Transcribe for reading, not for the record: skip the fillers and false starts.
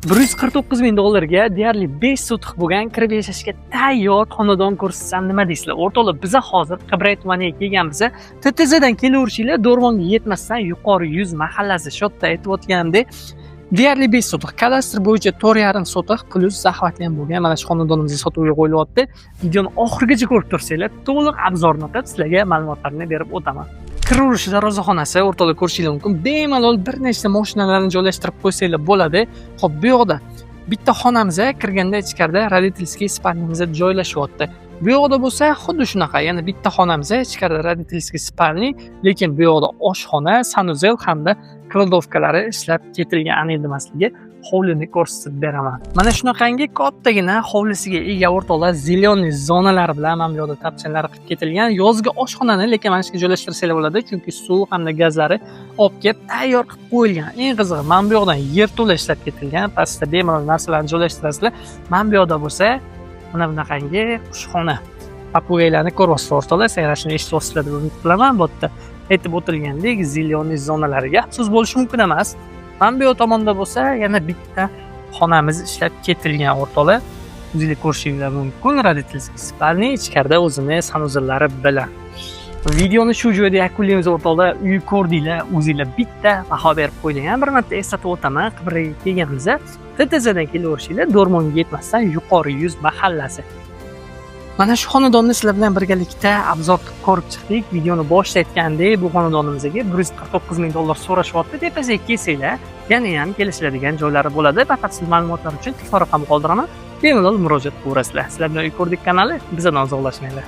$149 ming ga deyarli 5 sotix bo'lgan kirib yashashga tayyor xonadon ko'rsatsam nima deysizlar? O'rtoqlar, biz hozir Qibray tumaniga kelganmiz. TTZdan kelaverishinglar, Do'rmonga yetmasdan yuqori 100 mahallasi. Shu yerda aytib o'tganimdek, deyarli 5 sotix, kadastr bo'yicha 4,5 sotix plus zaxvati ham bo'lgan. Mana shu xonadonimizni sotuvga qo'yilyapti. Videoni oxirigacha ko'rib tursanglar, to'liq obzorni qilib sizlarga ma'lumotlarni berib o'taman. Kiraverish darvozaxonasi, o'rtoqlar, ko'rishingiz mumkin. Bemalol bir nechta mashinalarni joylashtirib qo'ysanglar bo'ladi. Xo'p, bu yoqda bitta xonamiz, kirganda ichkarida родительский spalnimiz joylashyapti. Bu yoqda bo'lsa, xuddi shunaqa, yana bitta xonamiz, ichkarida родительский spalni, lekin bu yoqda oshxona, sanuzel hamda kladovkalari ishlab ketilgan. Aniq demasligi, hovlini ko'rsatib beraman. Mana shunaqangi kattagina hovlisiga ega o'rtoqlar, zelyoniy zonalar bilan mana bu yoqda tapchanlar qilib ketilgan. Yozgi oshxonani lekin mana shunga joylashtirsanglar bo'ladi, chunki suv hamda gazlari olib kelib tayyor qilib qo'yilgan. Eng qizig'i, mana bu yoqdan yerto'la ishlab ketilgan. Pastda bemalol narsalarni joylashtirasizlar. Mana bu yoqda bo'lsa, mana bunaqangi qushxona. Papugaylarni ko'ryapsiz o'rtoqlar, sayrashini eshityapsizlar deb umid qilaman. Bu yerda aytib o'tilgandek, zelyoniy zonalariga so'z bo'lishi mumkin emas. Mana bu tomonda bo'lsa, yana bitta xonamiz ishlab ketilgan o'rtoqlar. O'zingizlar ko'rishingiz mumkin. Родительский spalni, ichkarida o'zini sanuzellari bilan. Videoni shu joyda yakunlaymiz o'rtoqlar. Uy ko'rdinglar, o'zingizlar bitta baho berib qo'ying. Bir marta eslatib o'taman, Qibrayga kelganimizda TTZdan kelaverishinglar, Do'rmonga yetmasdan yuqori 100 mahallasi. Mana shu xonadonni sizlar bilan birgalikda obzor qilib ko'rib chiqdik. Videoni boshida aytgandek, bu xonadonimizga $149 ming so'rashyapti. Tepasiga kelsanglar, yana ham kelishiladigan joylari bo'ladi. Batafsil ma'lumotlar uchun telefon raqamini qoldiraman. Bemalol murojaat qilaverasizlar. Sizlar bilan uy ko'rdik kanali, bizdan uzoqlashmanglar.